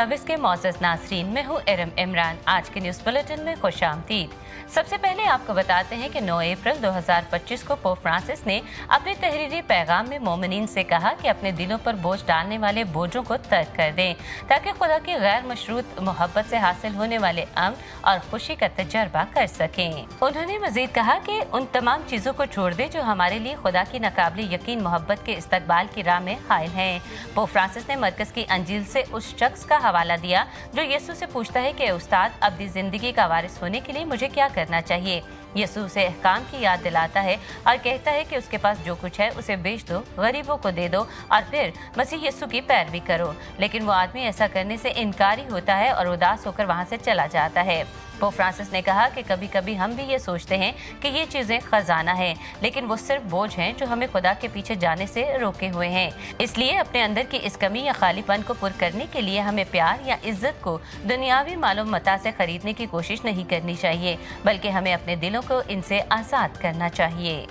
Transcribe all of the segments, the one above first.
Service के मौजूद नाज़रीन, मैं हूँ इरम इमरान। आज के न्यूज़ बुलेटिन में खुशामदीद। सबसे पहले आपको बताते हैं कि 9 अप्रैल 2025 को पोप फ्रांसिस ने अपने तहरीरी पैगाम में मोमिनीन से कहा कि अपने दिलों पर बोझ डालने वाले बोझों को तर्क कर दें ताकि खुदा की गैर मशरूत मोहब्बत से हासिल होने वाले अमन और खुशी का तजर्बा कर सकें। उन्होंने मजीद कहा कि उन तमाम चीज़ों को छोड़ दें जो हमारे लिए खुदा की नाकाबिल यकीन मोहब्बत के इस्तकबाल की राह में हायल हैं। पोप फ्रांसिस ने मरकज़ की अंजील से उस शख्स का हवाला दिया जो यीशु से पूछता है कि उस्ताद, अब्दी जिंदगी का वारिस होने के लिए मुझे क्या करना चाहिए। यीशु उसे अहकाम की याद दिलाता है और कहता है कि उसके पास जो कुछ है उसे बेच दो, गरीबों को दे दो और फिर मसीह यीशु की पैरवी करो। लेकिन वो आदमी ऐसा करने से इनकारी होता है और उदास होकर वहाँ से चला जाता है। पोप फ्रांसिस ने कहा कि कभी कभी हम भी ये सोचते हैं कि ये चीज़ें खजाना है, लेकिन वो सिर्फ बोझ हैं जो हमें खुदा के पीछे जाने से रोके हुए हैं। इसलिए अपने अंदर की इस कमी या खालीपन को पूरा करने के लिए हमें प्यार या इज्जत को दुनियावी मालूम मता से खरीदने की कोशिश नहीं करनी चाहिए, बल्कि हमें अपने दिलों को इनसे आज़ाद करना चाहिए।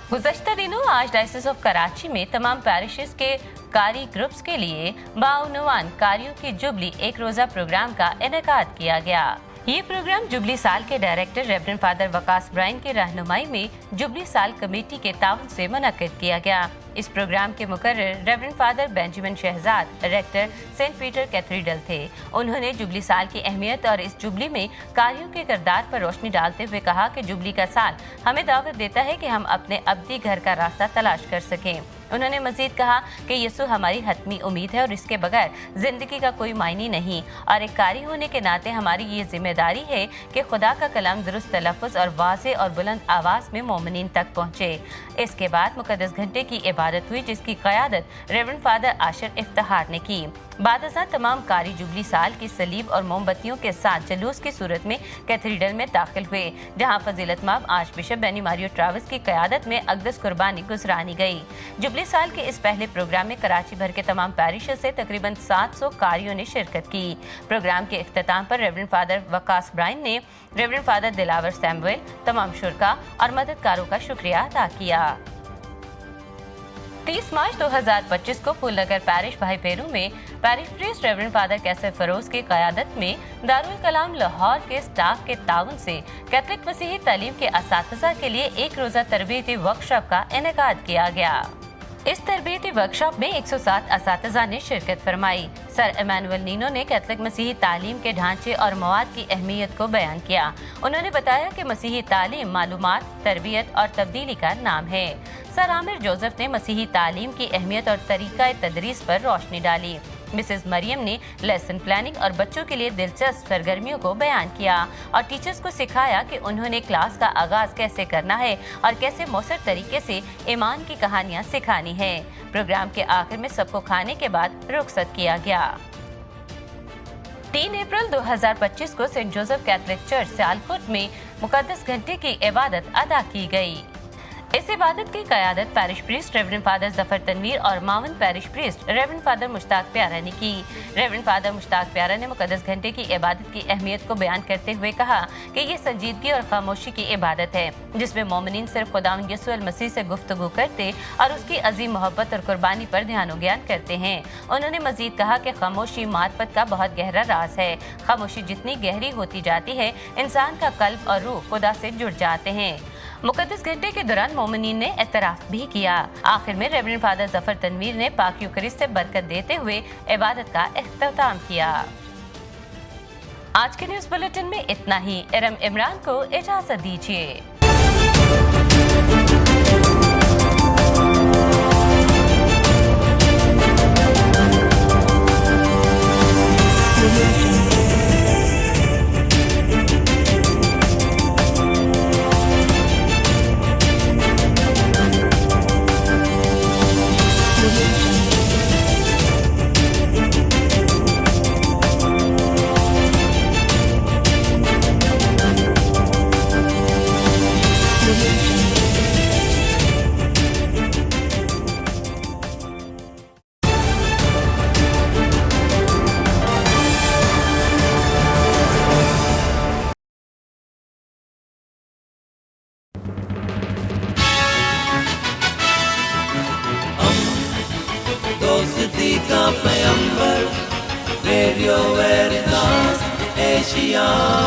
गुज़श्ता दिनों आज डायसिस ऑफ कराची में तमाम पैरिशेस के कारी ग्रुप्स के लिए बाउनवान कारियों की जुबली एक रोज़ा प्रोग्राम का इनेकाद किया गया। ये प्रोग्राम जुबली साल के director reverend father Waqas Bryan की रहनुमाई में जुबली साल कमेटी के ताउन से मुनक्किद किया गया। इस प्रोग्राम के मुकर्रर reverend father Benjamin Shahzad, director saint Peter cathedral थे। उन्होंने जुबली साल की अहमियत और इस जुबली में कारियों के किरदार पर रोशनी डालते हुए कहा कि जुबली का साल हमें दावत देता है कि हम अपने अब्दी घर का रास्ता तलाश कर सकें। उन्होंने मजीद कहा कि यीशु हमारी हतमी उम्मीद है और इसके बगैर जिंदगी का कोई मायने नहीं, और एक कारी होने के नाते हमारी ये जिम्मेदारी है कि खुदा का कलाम दुरुस्त तलफ़्फ़ुज़ और वाज़े और बुलंद आवाज़ में मोमिनीन तक पहुँचे। इसके बाद मुक़द्दस घंटे की इबादत हुई, जिसकी क़यादत रेवरेंड फादर आशिर इफ्तिखार ने की। बादशाह तमाम कारी जुबली साल की सलीब और मोमबत्तियों के साथ जलूस की सूरत में कैथेड्रल में दाखिल हुए, जहां फजीलतमाब archbishop Benny Mario Travis की क़यादत में अक़दस कुर्बानी गुजरानी गई। जुबली साल के इस पहले प्रोग्राम में कराची भर के तमाम पैरिशेस से तकरीबन 700 कारियों ने शिरकत की। प्रोग्राम के इख्तिताम पर रेवरेंड फादर वकास ब्रायन ने रेवरेंड फादर दिलावर सैमुअल, तमाम शुरका और मददगारों का शुक्रिया अदा किया। 30 मार्च 2025 को फूलनगर पैरिश भाई पेरू में पैरिश प्रीस्ट रेवरेंड फादर कैसर फरोज की क़यादत में दारुल कलाम लाहौर के स्टाफ के ताउन से कैथलिक मसीही तालीम के असातिज़ा के लिए एक रोज़ा तरबियती वर्कशॉप का इनेकाद किया गया। इस तरबियती वर्कशॉप में 107 असातिज़ा ने शिरकत फरमाई। सर इमैनुअल नीनो ने कैथलिक मसीही तालीम के ढांचे और मवाद की अहमियत को बयान किया। उन्होंने बताया कि मसीही तालीम मालूमात, तरबियत और तब्दीली का नाम है। सर आमिर जोसेफ ने मसीही तालीम की अहमियत और तरीक़ा तदरीस पर रोशनी डाली। मिसेस मरियम ने लेसन प्लानिंग और बच्चों के लिए दिलचस्प सरगर्मियों को बयान किया और टीचर्स को सिखाया कि उन्होंने क्लास का आगाज कैसे करना है और कैसे मौसर तरीके से ईमान की कहानियां सिखानी है। प्रोग्राम के आखिर में सबको खाने के बाद रुखसत किया गया। 3 अप्रैल 2025 को saint Joseph Catholic church Sialkot में मुकद्दस घंटे की इबादत अदा की गई। इस इबादत की क़यादत parish priest reverend father Zafar Tanveer और मावन parish priest reverend father Mushtaq Pyara ने की। रेवरेंड फादर मुश्ताक प्यारा ने मुकद्दस घंटे की इबादत की अहमियत को बयान करते हुए कहा कि ये संजीदगी और खामोशी की इबादत है, जिसमें मोमिनीन सिर्फ खुदावंद यीशु अल मसीह से गुफ्तगू करते और उसकी अजीम मोहब्बत और कुर्बानी पर ध्यान ज्ञान करते हैं। उन्होंने मजीद कहा कि खामोशी मार्फत का बहुत गहरा राज है। खामोशी जितनी गहरी होती जाती है, इंसान का कल्ब और रूह खुदा से जुड़ जाते हैं। मुकद्दस घंटे के दौरान मोमिनीन ने एतराफ़ भी किया। आखिर में रेवरेंड फादर जफर तनवीर ने पाक यूकरिस्त से बरकत देते हुए इबादत का इख्तिताम किया। आज के न्यूज़ बुलेटिन में इतना ही। इरम इमरान को इजाज़त दीजिए। दोस्ती का पैगंबर Radio Veritas, Asia.